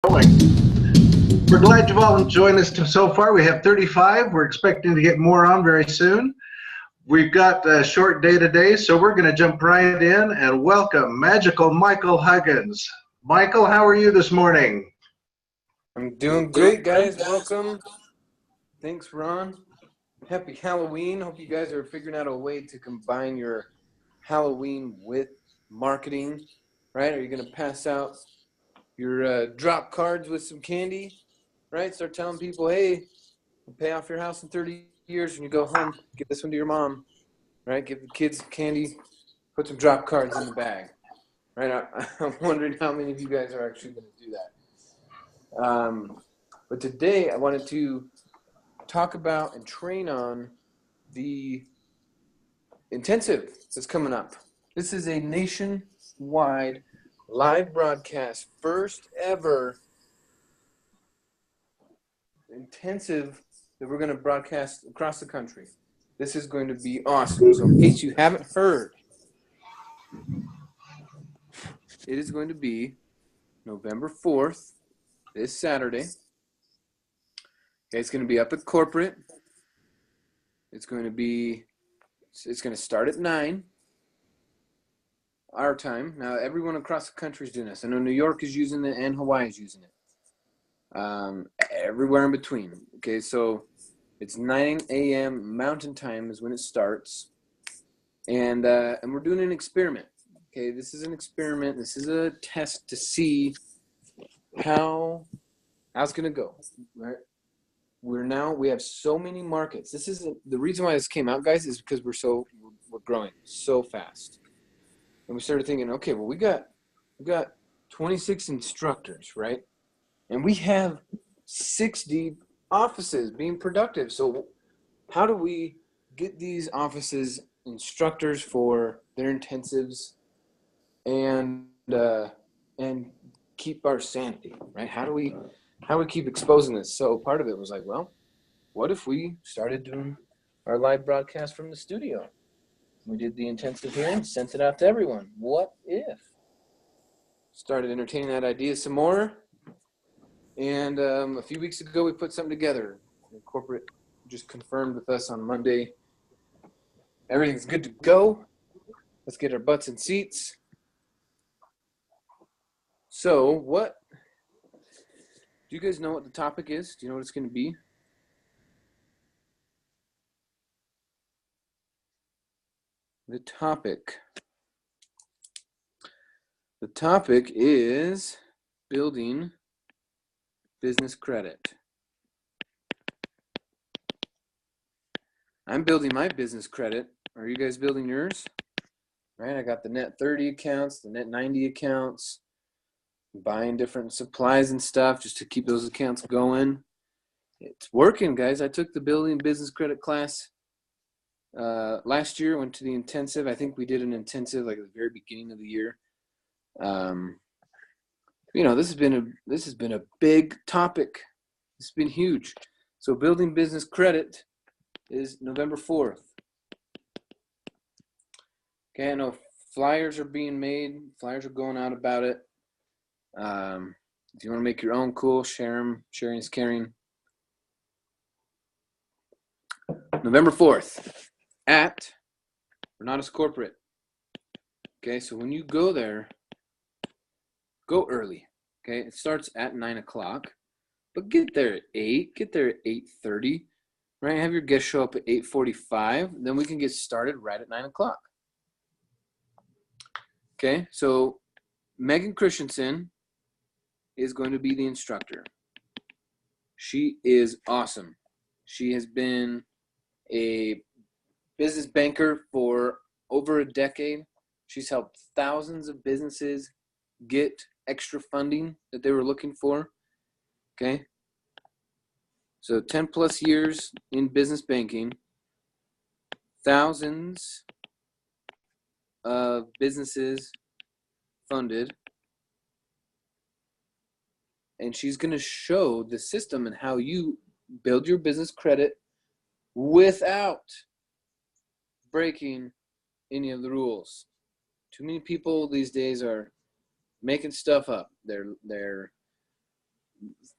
We're glad you've all joined us so far. We have 35. We're expecting to get more on very soon. We've got a short day today, so we're going to jump right in and welcome Magical Michael Huggins. Michael, how are you this morning? I'm doing great, guys. Welcome. Thanks, Ron. Happy Halloween. Hope you guys are figuring out a way to combine your Halloween with marketing, right? Are you going to pass out your drop cards with some candy, right? Start telling people, hey, we'll pay off your house in 30 years when you go home. Give this one to your mom, right? Give the kids candy. Put some drop cards in the bag, right? I'm wondering how many of you guys are actually going to do that. But today I wanted to talk about and train on the intensive that's coming up. This is a nationwide live broadcast, first ever intensive that we're going to broadcast across the country. This is going to be awesome. So in case you haven't heard, it is going to be November 4th, this Saturday. Okay, it's going to be up at corporate. It's going to start at 9 our time. Now, everyone across the country is doing this. I know New York is using it and Hawaii is using it. Everywhere in between. Okay, so it's 9 a.m. Mountain Time is when it starts. And we're doing an experiment. Okay, this is an experiment. This is a test to see how it's going to go. Right? We have so many markets. This is the reason why this came out, guys, is because we're growing so fast. And we started thinking, okay, well, we got 26 instructors, right? And we have 60 offices being productive. So how do we get these offices instructors for their intensives and keep our sanity, right? How do we keep exposing this? So part of it was like, well, what if we started doing our live broadcast from the studio? We did the intensive here and sent it out to everyone. What if? Started entertaining that idea some more. And a few weeks ago, we put something together. The corporate just confirmed with us on Monday. Everything's good to go. Let's get our butts in seats. So do you guys know what the topic is? Do you know what it's going to be? The topic is building business credit. I'm building my business credit. Are you guys building yours? Right, I got the net 30 accounts, the net 90 accounts, buying different supplies and stuff just to keep those accounts going. It's working, guys. I took the building business credit class last year, went to the intensive. I think we did an intensive like at the very beginning of the year. This has been a big topic. It's been huge. So building business credit is November 4th. Okay, I know flyers are being made. Flyers are going out about it. If you want to make your own, cool, share them. Sharing is caring. November 4th at Renatus Corporate. Okay, so when you go there, go early. Okay, it starts at 9 o'clock, but get there at 8. Get there at 8:30. Right, have your guests show up at 8:45. Then we can get started right at 9 o'clock. Okay, so Megan Christensen is going to be the instructor. She is awesome. She has been a business banker for over a decade. She's helped thousands of businesses get extra funding that they were looking for. Okay. So 10 plus years in business banking, thousands of businesses funded. And she's going to show the system and how you build your business credit without breaking any of the rules. Too many people these days are making stuff up. They're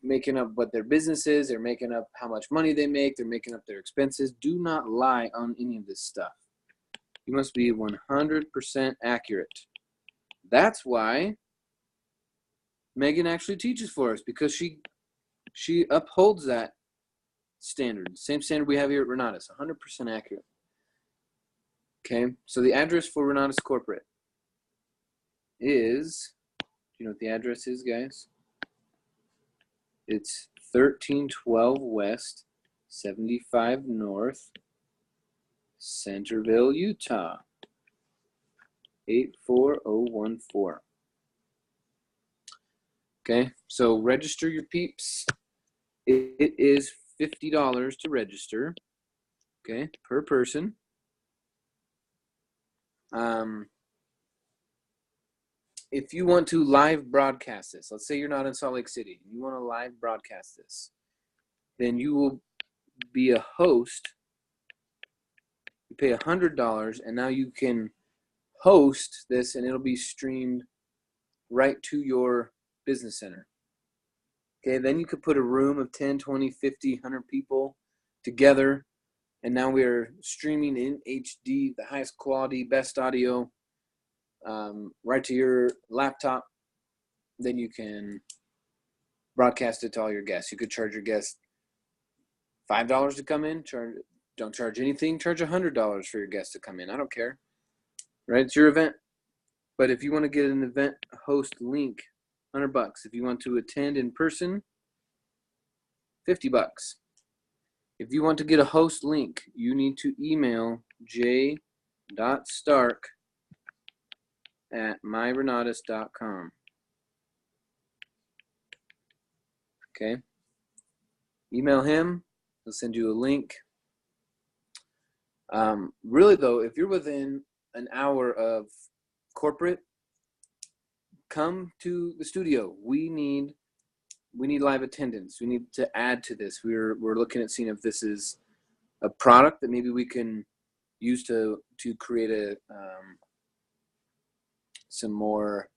making up what their business is. They're making up how much money they make. They're making up their expenses. Do not lie on any of this stuff. You must be 100% accurate. That's why Megan actually teaches for us, because she upholds that standard. Same standard we have here at Renatus, 100% accurate. Okay, so the address for Renatus Corporate is, do you know what the address is, guys? It's 1312 West, 75 North, Centerville, Utah, 84014. Okay, so register your peeps. It is $50 to register, okay, per person. If you want to live broadcast this, let's say you're not in Salt Lake City, you want to live broadcast this, then you will be a host. You pay $100, and now you can host this, and it'll be streamed right to your business center. Okay, then you could put a room of 10, 20, 50, 100 people together, and now we are streaming in HD, the highest quality, best audio, right to your laptop. Then you can broadcast it to all your guests. You could charge your guests $5 to come in. Don't charge anything. Charge $100 for your guests to come in. I don't care. Right? It's your event. But if you want to get an event host link, $100. If you want to attend in person, $50. If you want to get a host link, you need to email j.stark@myrenatus.com. Okay? Email him. He'll send you a link. Really, though, if you're within an hour of corporate, come to the studio. We need live attendance. We need to add to this. We're looking at seeing if this is a product that maybe we can use to create some more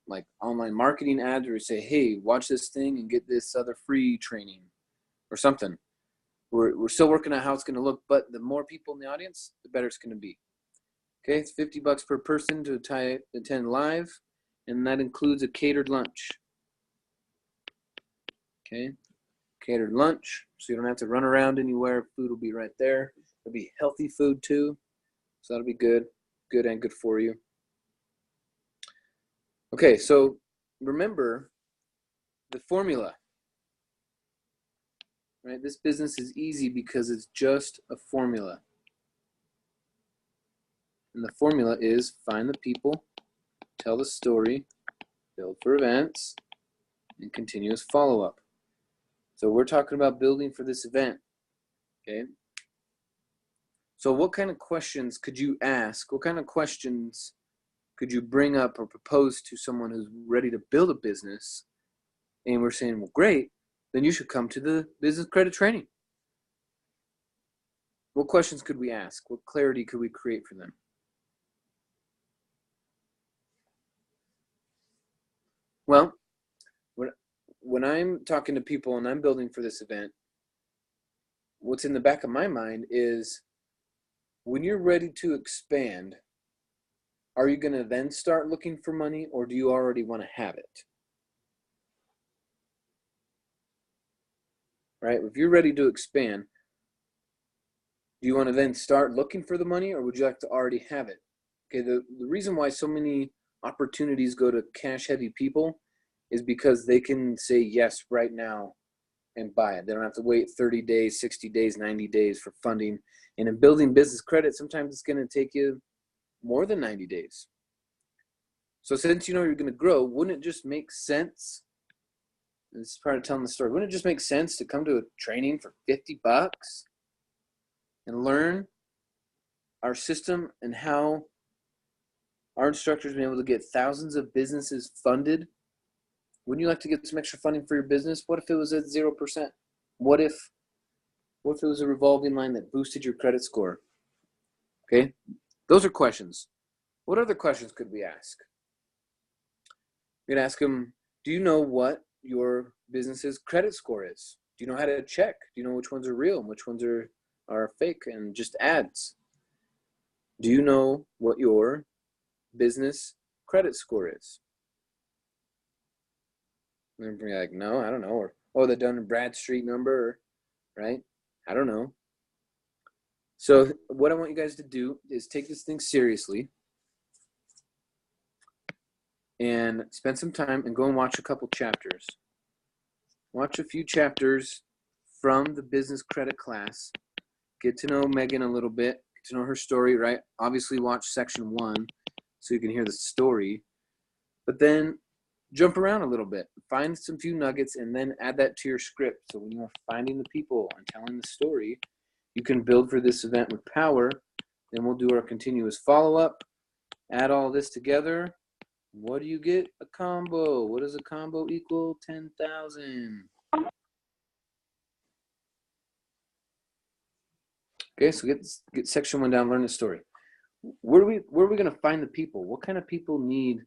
like online marketing ads, where we say, hey, watch this thing and get this other free training or something. We're still working on how it's going to look, but the more people in the audience, the better it's going to be. Okay, it's $50 per person to attend live, and that includes a catered lunch. Okay, catered lunch, so you don't have to run around anywhere. Food will be right there. It'll be healthy food too, so that'll be good and good for you. Okay, so remember the formula, right? This business is easy because it's just a formula. And the formula is find the people, tell the story, build for events, and continuous follow-up. So we're talking about building for this event, okay? So what kind of questions could you ask? What kind of questions could you bring up or propose to someone who's ready to build a business? And we're saying, well, great, then you should come to the business credit training. What questions could we ask? What clarity could we create for them? Well, when I'm talking to people and I'm building for this event, what's in the back of my mind is, when you're ready to expand, are you going to then start looking for money, or do you already want to have it? Right? If you're ready to expand, do you want to then start looking for the money, or would you like to already have it? Okay, the reason why so many opportunities go to cash-heavy people is because they can say yes right now and buy it. They don't have to wait 30 days, 60 days, 90 days for funding. And in building business credit, sometimes it's going to take you more than 90 days. So since you know you're going to grow, wouldn't it just make sense? This is part of telling the story. Wouldn't it just make sense to come to a training for $50 and learn our system and how our instructors have been able to get thousands of businesses funded? Wouldn't you like to get some extra funding for your business? What if it was at 0%? What if it was a revolving line that boosted your credit score? Okay, those are questions. What other questions could we ask? We could ask them, do you know what your business's credit score is? Do you know how to check? Do you know which ones are real and which ones are fake and just ads? Do you know what your business credit score is? And you're like, no, I don't know. Or, oh, the Dun and Bradstreet number, right? I don't know. So what I want you guys to do is take this thing seriously and spend some time and go and watch a couple chapters. Watch a few chapters from the business credit class. Get to know Megan a little bit. Get to know her story, right? Obviously watch section 1 so you can hear the story. But then jump around a little bit. Find some few nuggets and then add that to your script. So when you're finding the people and telling the story, you can build for this event with power. Then we'll do our continuous follow-up. Add all this together. What do you get? A combo. What does a combo equal? 10,000. Okay, so get section 1 down, learn the story. Where are we going to find the people? What kind of people need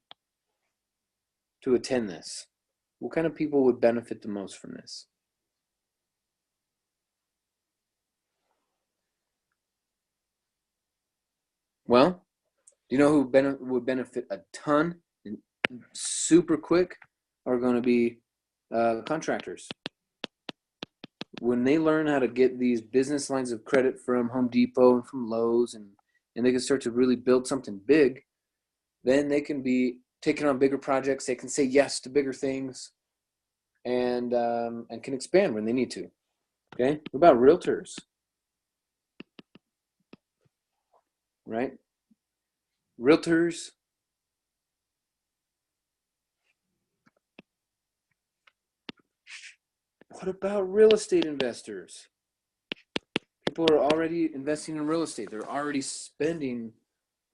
to attend this? What kind of people would benefit the most from this? Well, you know who would benefit a ton and super quick are going to be contractors. When they learn how to get these business lines of credit from Home Depot and from Lowe's and they can start to really build something big, then they can be taking on bigger projects. They can say yes to bigger things and can expand when they need to. Okay, what about realtors? Right? Realtors. What about real estate investors? People are already investing in real estate. They're already spending,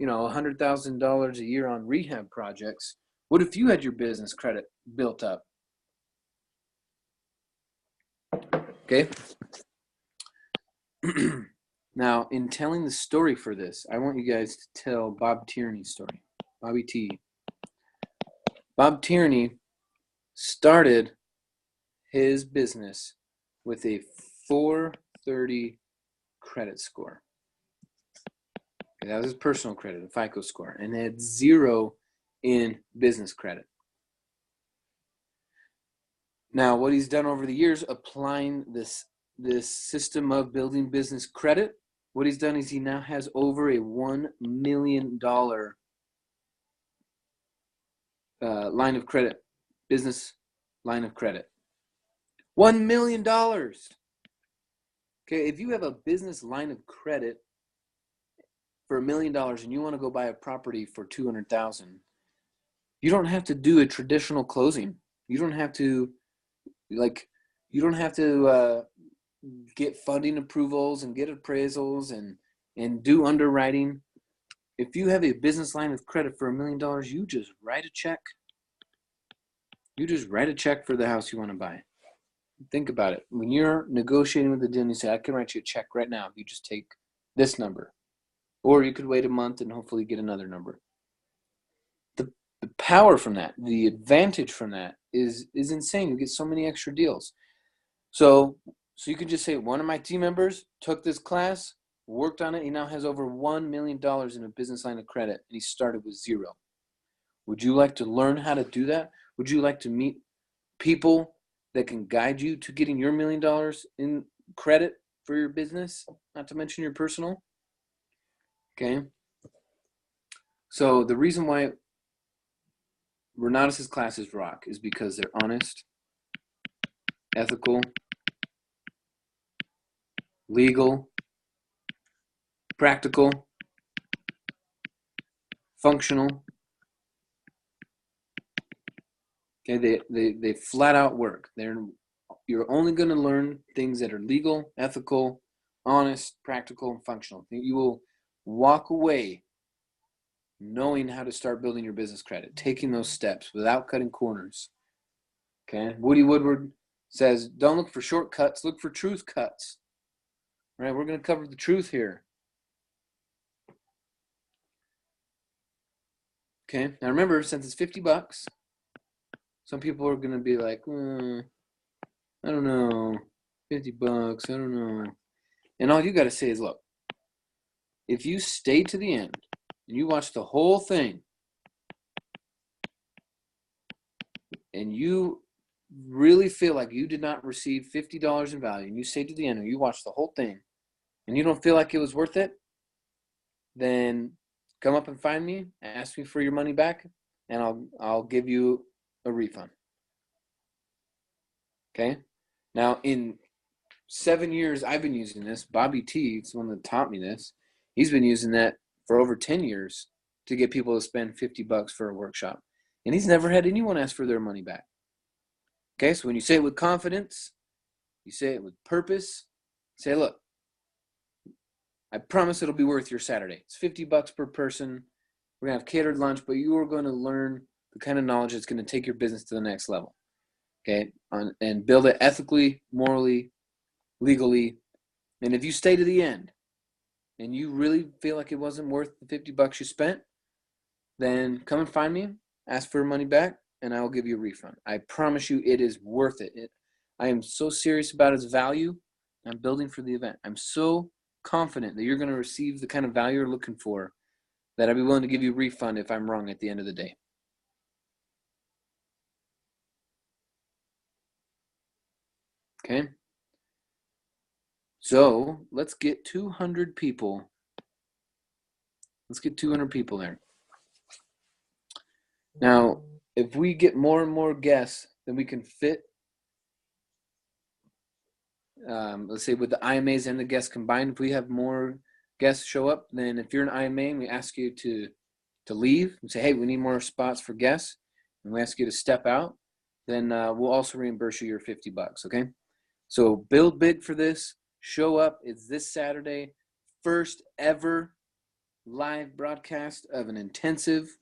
$100,000 a year on rehab projects. What if you had your business credit built up? Okay. Now, in telling the story for this, I want you guys to tell Bob Tierney's story. Bobby T. Bob Tierney started his business with a 430 credit score. Okay, that was his personal credit, a FICO score, and had 0 in business credit. Now, what he's done over the years, applying this system of building business credit, what he's done is he now has over a $1 million line of credit, business line of credit. $1 million. Okay, if you have a business line of credit for $1 million and you want to go buy a property for $200,000, you don't have to do a traditional closing. You don't have to get funding approvals and get appraisals and do underwriting. If you have a business line of credit for $1 million, you just write a check. You just write a check for the house you want to buy. Think about it. When you're negotiating with the deal, you say, I can write you a check right now if you just take this number. Or you could wait a month and hopefully get another number. The power from that, the advantage from that is insane. You get so many extra deals. So you can just say, one of my team members took this class, worked on it. He now has over $1 million in a business line of credit, and he started with 0. Would you like to learn how to do that? Would you like to meet people that can guide you to getting your $1 million in credit for your business, not to mention your personal? Okay. So the reason why Renatus' classes rock is because they're honest, ethical, legal, practical, functional. Okay, they flat out work. You're only going to learn things that are legal, ethical, honest, practical, and functional. You will walk away knowing how to start building your business credit, taking those steps without cutting corners. Okay, Woody Woodward says, don't look for shortcuts, look for truth cuts. Right, we're going to cover the truth here. Okay, now remember, since it's $50, Some people are going to be like, I don't know, $50, I don't know. And all you got to say is, look, if you stay to the end and you watch the whole thing and you really feel like you did not receive $50 in value and you stay to the end and you watch the whole thing and you don't feel like it was worth it, then come up and find me, ask me for your money back, and I'll give you a refund. Okay? Now, in 7 years I've been using this, Bobby T is the one that taught me this. He's been using that for over 10 years to get people to spend $50 for a workshop. And he's never had anyone ask for their money back. Okay, so when you say it with confidence, you say it with purpose, say, look, I promise it'll be worth your Saturday. It's $50 per person. We're going to have catered lunch, but you are going to learn the kind of knowledge that's going to take your business to the next level. Okay, and build it ethically, morally, legally. And if you stay to the end and you really feel like it wasn't worth the $50 you spent, then come and find me, ask for your money back, and I will give you a refund. I promise you it is worth it. I am so serious about its value. I'm building for the event. I'm so confident that you're going to receive the kind of value you're looking for that I'd be willing to give you a refund if I'm wrong at the end of the day. Okay? So let's get 200 people. Let's get 200 people there. Now, if we get more and more guests than we can fit, let's say with the IMAs and the guests combined, if we have more guests show up, then if you're an IMA and we ask you to leave and say, hey, we need more spots for guests, and we ask you to step out, then we'll also reimburse you your $50, okay? So build big for this. Show up. It's this Saturday, first ever live broadcast of an intensive.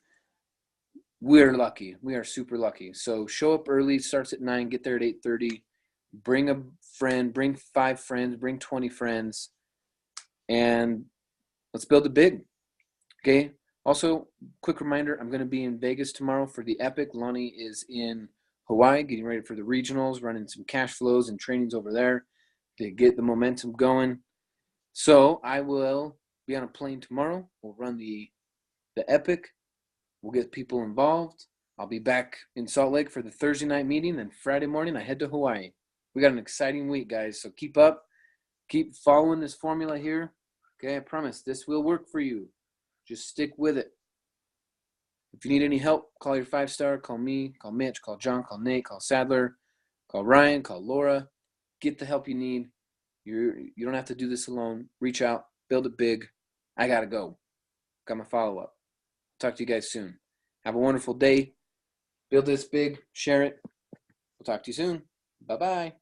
We're lucky. We are super lucky. So show up early. Starts at 9. Get there at 8:30. Bring a friend. Bring 5 friends. Bring 20 friends. And let's build it big. Okay? Also, quick reminder, I'm going to be in Vegas tomorrow for the Epic. Lonnie is in Hawaii getting ready for the regionals, running some cash flows and trainings over there to get the momentum going. So I will be on a plane tomorrow. We'll run the Epic. We'll get people involved. I'll be back in Salt Lake for the Thursday night meeting. Then Friday morning, I head to Hawaii. We got an exciting week, guys. So keep up. Keep following this formula here. Okay, I promise this will work for you. Just stick with it. If you need any help, call your 5-star. Call me. Call Mitch. Call John. Call Nate. Call Sadler. Call Ryan. Call Laura. Get the help you need. You don't have to do this alone. Reach out. Build it big. I got to go. Got my follow-up. Talk to you guys soon. Have a wonderful day. Build this big. Share it. We'll talk to you soon. Bye-bye.